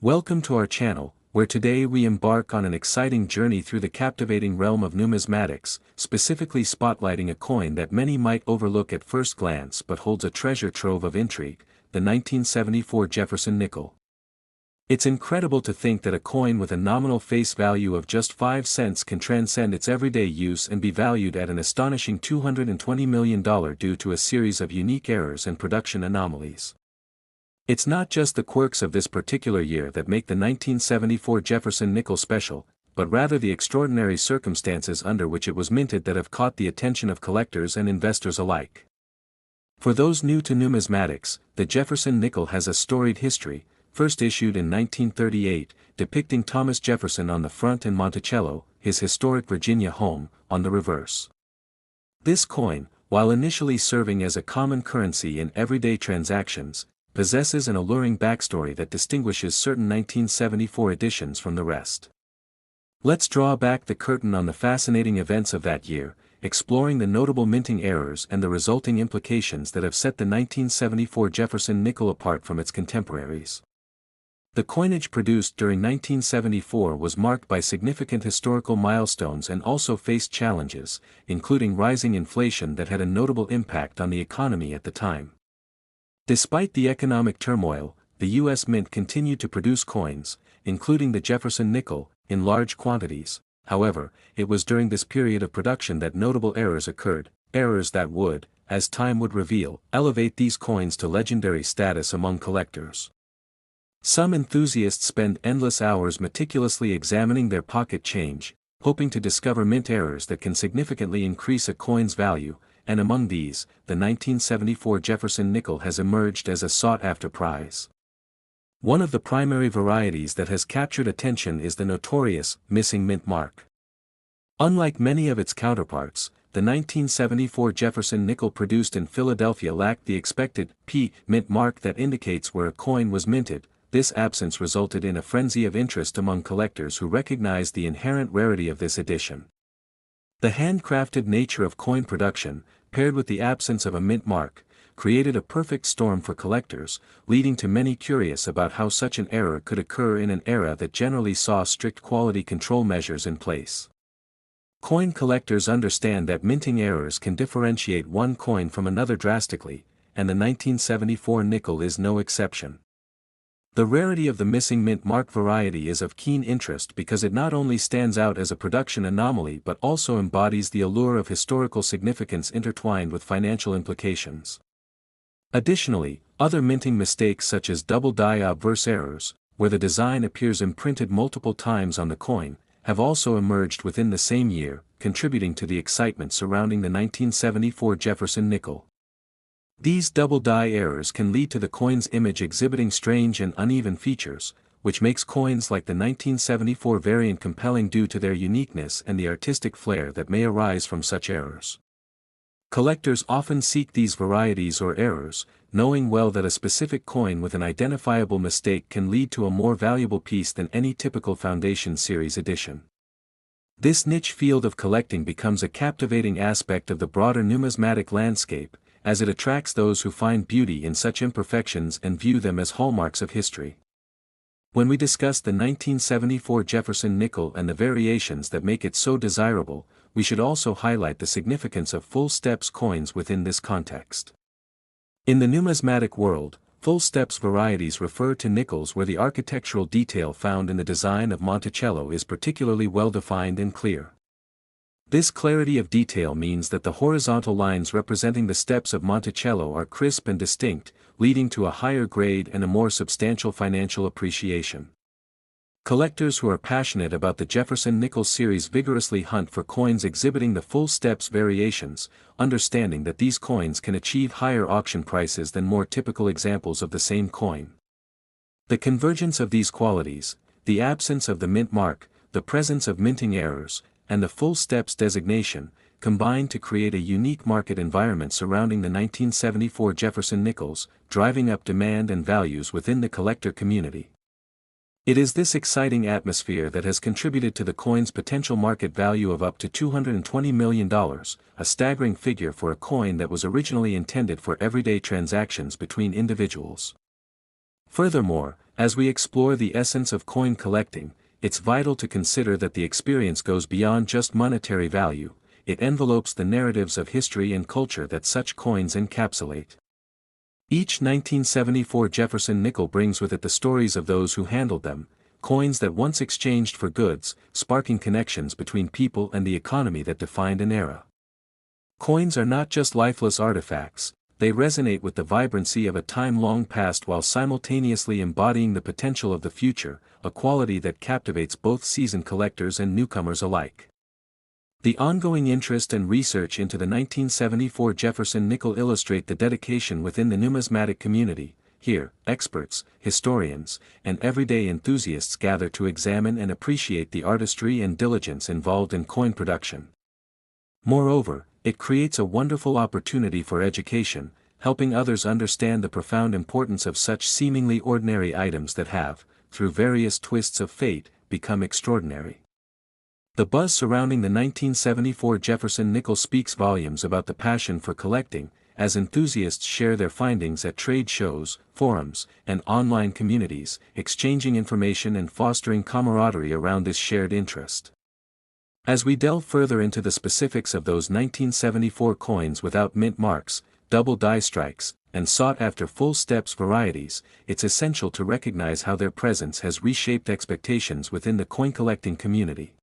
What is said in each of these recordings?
Welcome to our channel, where today we embark on an exciting journey through the captivating realm of numismatics, specifically spotlighting a coin that many might overlook at first glance but holds a treasure trove of intrigue, the 1974 Jefferson nickel. It's incredible to think that a coin with a nominal face value of just 5 cents can transcend its everyday use and be valued at an astonishing $220 million due to a series of unique errors and production anomalies. It's not just the quirks of this particular year that make the 1974 Jefferson nickel special, but rather the extraordinary circumstances under which it was minted that have caught the attention of collectors and investors alike. For those new to numismatics, the Jefferson nickel has a storied history, first issued in 1938, depicting Thomas Jefferson on the front and Monticello, his historic Virginia home, on the reverse. This coin, while initially serving as a common currency in everyday transactions, possesses an alluring backstory that distinguishes certain 1974 editions from the rest. Let's draw back the curtain on the fascinating events of that year, exploring the notable minting errors and the resulting implications that have set the 1974 Jefferson nickel apart from its contemporaries. The coinage produced during 1974 was marked by significant historical milestones and also faced challenges, including rising inflation that had a notable impact on the economy at the time. Despite the economic turmoil, the U.S. Mint continued to produce coins, including the Jefferson nickel, in large quantities. However, it was during this period of production that notable errors occurred, errors that would, as time would reveal, elevate these coins to legendary status among collectors. Some enthusiasts spend endless hours meticulously examining their pocket change, hoping to discover mint errors that can significantly increase a coin's value, and among these, the 1974 Jefferson nickel has emerged as a sought-after prize. One of the primary varieties that has captured attention is the notorious missing mint mark. Unlike many of its counterparts, the 1974 Jefferson nickel produced in Philadelphia lacked the expected mint mark that indicates where a coin was minted. This absence resulted in a frenzy of interest among collectors who recognized the inherent rarity of this edition. The handcrafted nature of coin production, paired with the absence of a mint mark, created a perfect storm for collectors, leading to many curious about how such an error could occur in an era that generally saw strict quality control measures in place. Coin collectors understand that minting errors can differentiate one coin from another drastically, and the 1974 nickel is no exception. The rarity of the missing mint mark variety is of keen interest because it not only stands out as a production anomaly but also embodies the allure of historical significance intertwined with financial implications. Additionally, other minting mistakes such as double die obverse errors, where the design appears imprinted multiple times on the coin, have also emerged within the same year, contributing to the excitement surrounding the 1974 Jefferson nickel. These double die errors can lead to the coin's image exhibiting strange and uneven features, which makes coins like the 1974 variant compelling due to their uniqueness and the artistic flair that may arise from such errors. Collectors often seek these varieties or errors, knowing well that a specific coin with an identifiable mistake can lead to a more valuable piece than any typical Foundation Series edition. This niche field of collecting becomes a captivating aspect of the broader numismatic landscape, as it attracts those who find beauty in such imperfections and view them as hallmarks of history. When we discuss the 1974 Jefferson nickel and the variations that make it so desirable, we should also highlight the significance of full steps coins within this context. In the numismatic world, full steps varieties refer to nickels where the architectural detail found in the design of Monticello is particularly well defined and clear. This clarity of detail means that the horizontal lines representing the steps of Monticello are crisp and distinct, leading to a higher grade and a more substantial financial appreciation. Collectors who are passionate about the Jefferson nickel series vigorously hunt for coins exhibiting the full steps variations, understanding that these coins can achieve higher auction prices than more typical examples of the same coin. The convergence of these qualities, the absence of the mint mark, the presence of minting errors, and the full steps designation, combined to create a unique market environment surrounding the 1974 Jefferson nickels, driving up demand and values within the collector community. It is this exciting atmosphere that has contributed to the coin's potential market value of up to $220 million, a staggering figure for a coin that was originally intended for everyday transactions between individuals. Furthermore, as we explore the essence of coin collecting, it's vital to consider that the experience goes beyond just monetary value. It envelopes the narratives of history and culture that such coins encapsulate. Each 1974 Jefferson nickel brings with it the stories of those who handled them, coins that once exchanged for goods, sparking connections between people and the economy that defined an era. Coins are not just lifeless artifacts, they resonate with the vibrancy of a time long past while simultaneously embodying the potential of the future, a quality that captivates both seasoned collectors and newcomers alike. The ongoing interest and research into the 1974 Jefferson nickel illustrate the dedication within the numismatic community. Here, experts, historians, and everyday enthusiasts gather to examine and appreciate the artistry and diligence involved in coin production. Moreover, it creates a wonderful opportunity for education, helping others understand the profound importance of such seemingly ordinary items that have, through various twists of fate, become extraordinary. The buzz surrounding the 1974 Jefferson nickel speaks volumes about the passion for collecting, as enthusiasts share their findings at trade shows, forums, and online communities, exchanging information and fostering camaraderie around this shared interest. As we delve further into the specifics of those 1974 coins without mint marks, double die strikes, and sought-after full steps varieties, it's essential to recognize how their presence has reshaped expectations within the coin-collecting community.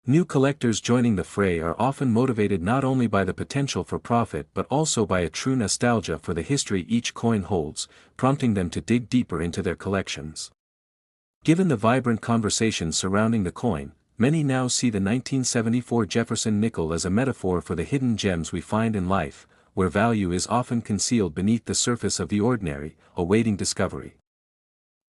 New collectors joining the fray are often motivated not only by the potential for profit but also by a true nostalgia for the history each coin holds, prompting them to dig deeper into their collections. Given the vibrant conversation surrounding the coin, many now see the 1974 Jefferson nickel as a metaphor for the hidden gems we find in life, where value is often concealed beneath the surface of the ordinary, awaiting discovery.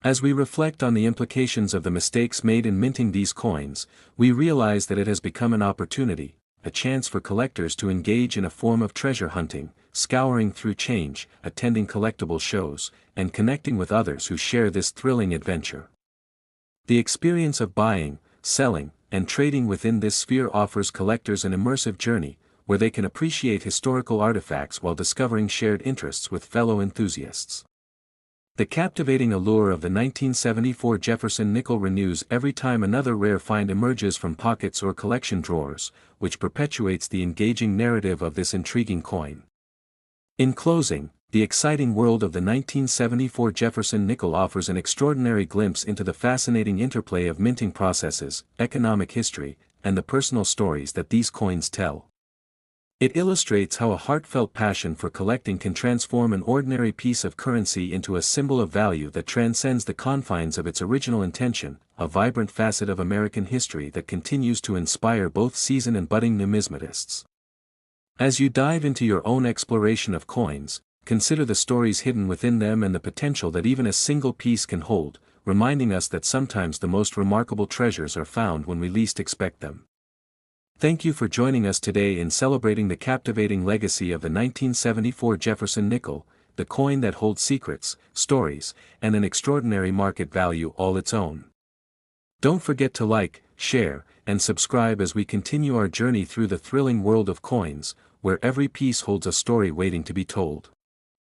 As we reflect on the implications of the mistakes made in minting these coins, we realize that it has become an opportunity, a chance for collectors to engage in a form of treasure hunting, scouring through change, attending collectible shows, and connecting with others who share this thrilling adventure. The experience of buying, selling, and trading within this sphere offers collectors an immersive journey, where they can appreciate historical artifacts while discovering shared interests with fellow enthusiasts. The captivating allure of the 1974 Jefferson nickel renews every time another rare find emerges from pockets or collection drawers, which perpetuates the engaging narrative of this intriguing coin. In closing, the exciting world of the 1974 Jefferson nickel offers an extraordinary glimpse into the fascinating interplay of minting processes, economic history, and the personal stories that these coins tell. It illustrates how a heartfelt passion for collecting can transform an ordinary piece of currency into a symbol of value that transcends the confines of its original intention, a vibrant facet of American history that continues to inspire both seasoned and budding numismatists. As you dive into your own exploration of coins, consider the stories hidden within them and the potential that even a single piece can hold, reminding us that sometimes the most remarkable treasures are found when we least expect them. Thank you for joining us today in celebrating the captivating legacy of the 1974 Jefferson nickel, the coin that holds secrets, stories, and an extraordinary market value all its own. Don't forget to like, share, and subscribe as we continue our journey through the thrilling world of coins, where every piece holds a story waiting to be told.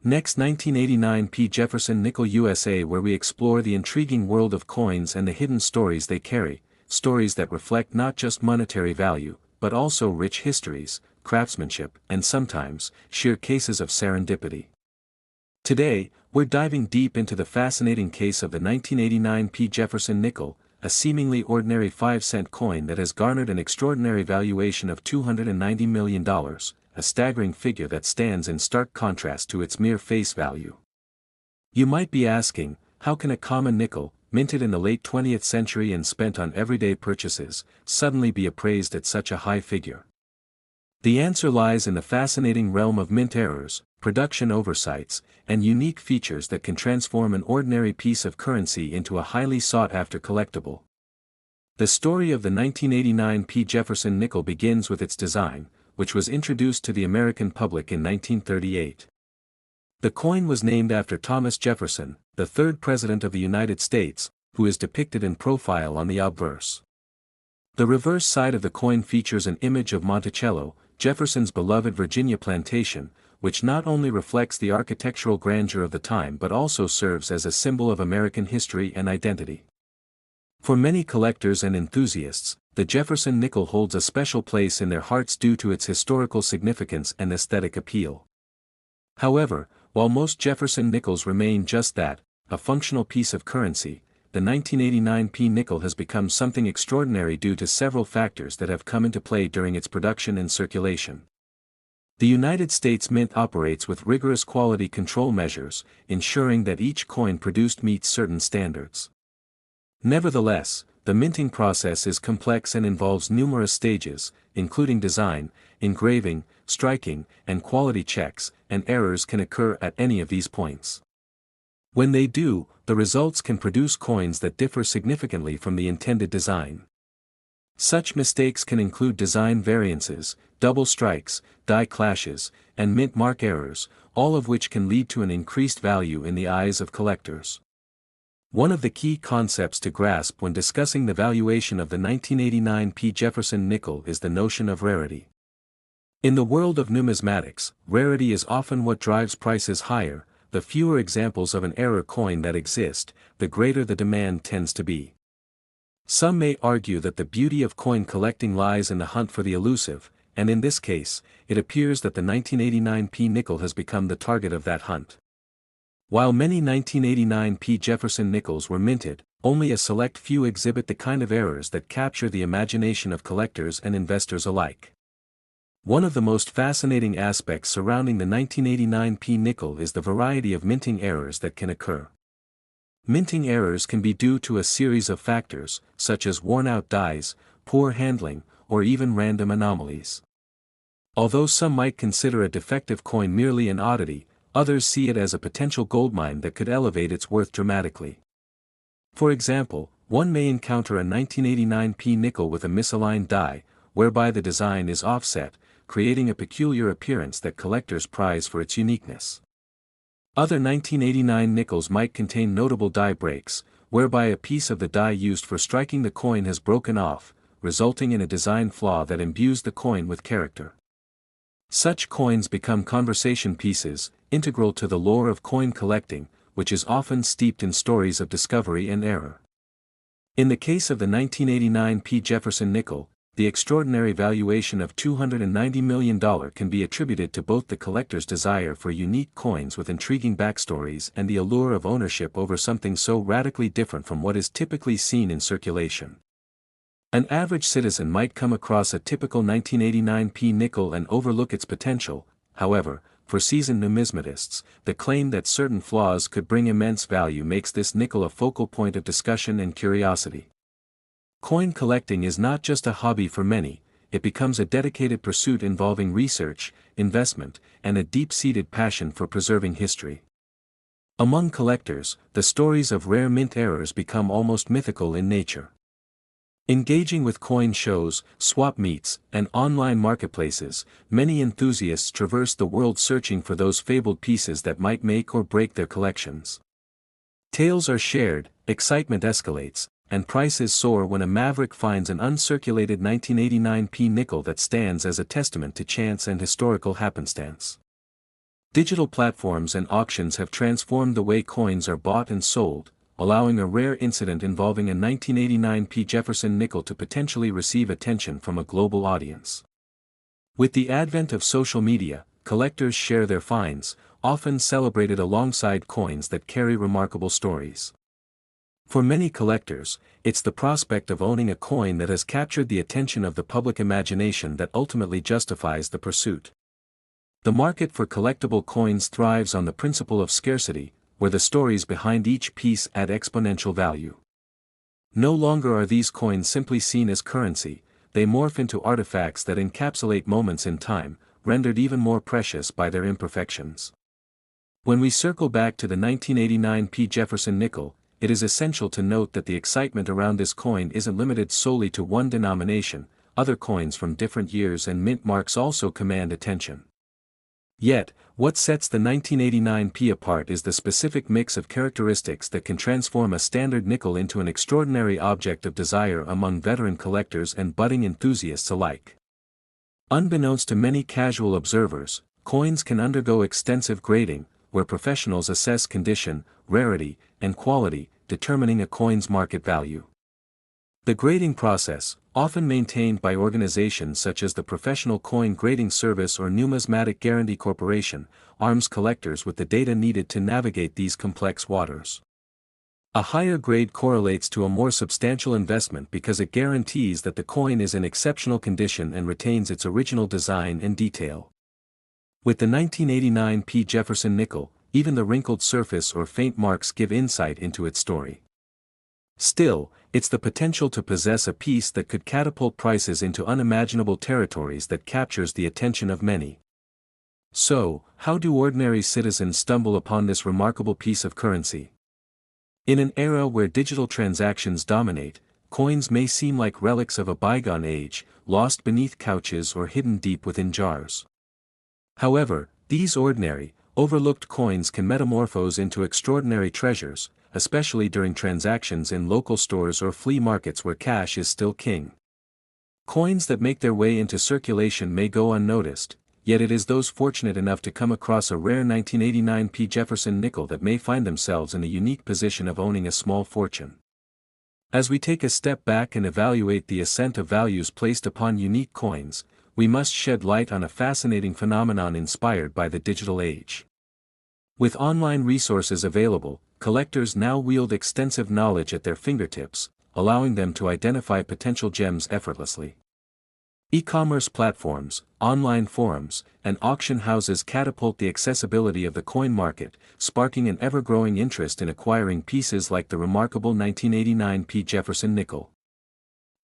Next, 1989 P. Jefferson Nickel USA, where we explore the intriguing world of coins and the hidden stories they carry, stories that reflect not just monetary value, but also rich histories, craftsmanship, and sometimes, sheer cases of serendipity. Today, we're diving deep into the fascinating case of the 1989 P. Jefferson nickel, a seemingly ordinary 5-cent coin that has garnered an extraordinary valuation of $290 million, a staggering figure that stands in stark contrast to its mere face value. You might be asking, how can a common nickel, minted in the late 20th century and spent on everyday purchases, suddenly be appraised at such a high figure? The answer lies in the fascinating realm of mint errors, production oversights, and unique features that can transform an ordinary piece of currency into a highly sought-after collectible. The story of the 1989 P. Jefferson nickel begins with its design, which was introduced to the American public in 1938. The coin was named after Thomas Jefferson, the third President of the United States, who is depicted in profile on the obverse. The reverse side of the coin features an image of Monticello, Jefferson's beloved Virginia plantation, which not only reflects the architectural grandeur of the time but also serves as a symbol of American history and identity. For many collectors and enthusiasts, the Jefferson nickel holds a special place in their hearts due to its historical significance and aesthetic appeal. However, while most Jefferson nickels remain just that, a functional piece of currency, the 1989 P nickel has become something extraordinary due to several factors that have come into play during its production and circulation. The United States Mint operates with rigorous quality control measures, ensuring that each coin produced meets certain standards. Nevertheless, the minting process is complex and involves numerous stages, including design, engraving, striking, and quality checks, and errors can occur at any of these points. When they do, the results can produce coins that differ significantly from the intended design. Such mistakes can include design variances, double strikes, die clashes, and mint mark errors, all of which can lead to an increased value in the eyes of collectors. One of the key concepts to grasp when discussing the valuation of the 1989 P. Jefferson nickel is the notion of rarity. In the world of numismatics, rarity is often what drives prices higher. The fewer examples of an error coin that exist, the greater the demand tends to be. Some may argue that the beauty of coin collecting lies in the hunt for the elusive, and in this case, it appears that the 1989 P nickel has become the target of that hunt. While many 1989 P Jefferson nickels were minted, only a select few exhibit the kind of errors that capture the imagination of collectors and investors alike. One of the most fascinating aspects surrounding the 1989 P nickel is the variety of minting errors that can occur. Minting errors can be due to a series of factors, such as worn-out dies, poor handling, or even random anomalies. Although some might consider a defective coin merely an oddity, others see it as a potential goldmine that could elevate its worth dramatically. For example, one may encounter a 1989 P nickel with a misaligned die, whereby the design is offset, creating a peculiar appearance that collectors prize for its uniqueness. Other 1989 nickels might contain notable die breaks, whereby a piece of the die used for striking the coin has broken off, resulting in a design flaw that imbues the coin with character. Such coins become conversation pieces, integral to the lore of coin collecting, which is often steeped in stories of discovery and error. In the case of the 1989 P. Jefferson nickel, the extraordinary valuation of $290 million can be attributed to both the collector's desire for unique coins with intriguing backstories and the allure of ownership over something so radically different from what is typically seen in circulation. An average citizen might come across a typical 1989 P nickel and overlook its potential. However, for seasoned numismatists, the claim that certain flaws could bring immense value makes this nickel a focal point of discussion and curiosity. Coin collecting is not just a hobby for many, it becomes a dedicated pursuit involving research, investment, and a deep-seated passion for preserving history. Among collectors, the stories of rare mint errors become almost mythical in nature. Engaging with coin shows, swap meets, and online marketplaces, many enthusiasts traverse the world searching for those fabled pieces that might make or break their collections. Tales are shared, excitement escalates, and prices soar when a maverick finds an uncirculated 1989 P nickel that stands as a testament to chance and historical happenstance. Digital platforms and auctions have transformed the way coins are bought and sold, allowing a rare incident involving a 1989 P. Jefferson nickel to potentially receive attention from a global audience. With the advent of social media, collectors share their finds, often celebrated alongside coins that carry remarkable stories. For many collectors, it's the prospect of owning a coin that has captured the attention of the public imagination that ultimately justifies the pursuit. The market for collectible coins thrives on the principle of scarcity, where the stories behind each piece add exponential value. No longer are these coins simply seen as currency, they morph into artifacts that encapsulate moments in time, rendered even more precious by their imperfections. When we circle back to the 1989 P. Jefferson nickel, it is essential to note that the excitement around this coin isn't limited solely to one denomination. Other coins from different years and mint marks also command attention. Yet, what sets the 1989 P apart is the specific mix of characteristics that can transform a standard nickel into an extraordinary object of desire among veteran collectors and budding enthusiasts alike. Unbeknownst to many casual observers, coins can undergo extensive grading, where professionals assess condition, rarity, and quality, determining a coin's market value. The grading process, often maintained by organizations such as the Professional Coin Grading Service or Numismatic Guarantee Corporation, arms collectors with the data needed to navigate these complex waters. A higher grade correlates to a more substantial investment because it guarantees that the coin is in exceptional condition and retains its original design and detail. With the 1989 P. Jefferson nickel, even the wrinkled surface or faint marks give insight into its story. Still, it's the potential to possess a piece that could catapult prices into unimaginable territories that captures the attention of many. So, how do ordinary citizens stumble upon this remarkable piece of currency? In an era where digital transactions dominate, coins may seem like relics of a bygone age, lost beneath couches or hidden deep within jars. However, these ordinary, overlooked coins can metamorphose into extraordinary treasures, especially during transactions in local stores or flea markets where cash is still king. Coins that make their way into circulation may go unnoticed, yet it is those fortunate enough to come across a rare 1989 P. Jefferson nickel that may find themselves in a unique position of owning a small fortune. As we take a step back and evaluate the ascent of values placed upon unique coins, we must shed light on a fascinating phenomenon inspired by the digital age. With online resources available, collectors now wield extensive knowledge at their fingertips, allowing them to identify potential gems effortlessly. E-commerce platforms, online forums, and auction houses catapult the accessibility of the coin market, sparking an ever-growing interest in acquiring pieces like the remarkable 1989 P. Jefferson nickel.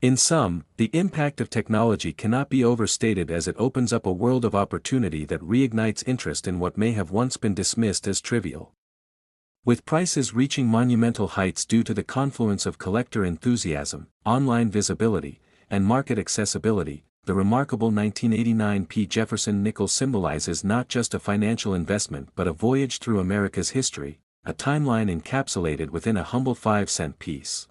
In sum, the impact of technology cannot be overstated as it opens up a world of opportunity that reignites interest in what may have once been dismissed as trivial. With prices reaching monumental heights due to the confluence of collector enthusiasm, online visibility, and market accessibility, the remarkable 1989 P. Jefferson nickel symbolizes not just a financial investment but a voyage through America's history, a timeline encapsulated within a humble 5-cent piece.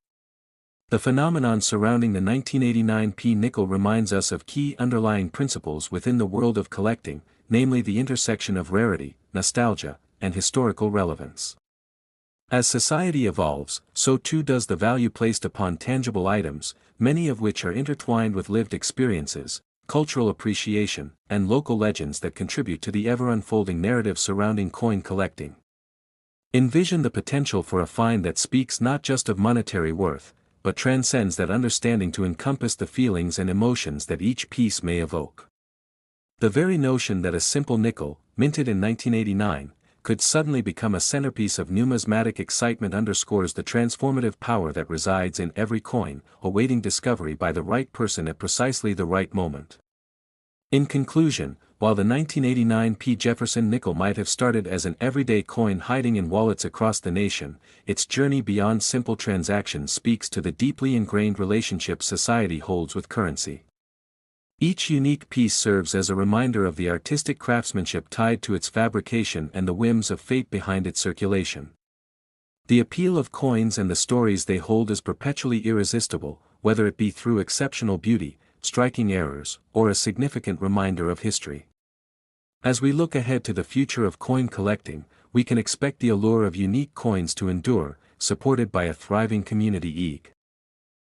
The phenomenon surrounding the 1989 P. nickel reminds us of key underlying principles within the world of collecting, namely the intersection of rarity, nostalgia, and historical relevance. As society evolves, so too does the value placed upon tangible items, many of which are intertwined with lived experiences, cultural appreciation, and local legends that contribute to the ever-unfolding narrative surrounding coin collecting. Envision the potential for a find that speaks not just of monetary worth, but transcends that understanding to encompass the feelings and emotions that each piece may evoke. The very notion that a simple nickel, minted in 1989, could suddenly become a centerpiece of numismatic excitement underscores the transformative power that resides in every coin, awaiting discovery by the right person at precisely the right moment. In conclusion, while the 1989 P. Jefferson nickel might have started as an everyday coin hiding in wallets across the nation, its journey beyond simple transactions speaks to the deeply ingrained relationship society holds with currency. Each unique piece serves as a reminder of the artistic craftsmanship tied to its fabrication and the whims of fate behind its circulation. The appeal of coins and the stories they hold is perpetually irresistible, whether it be through exceptional beauty, striking errors, or a significant reminder of history. As we look ahead to the future of coin collecting, we can expect the allure of unique coins to endure, supported by a thriving community.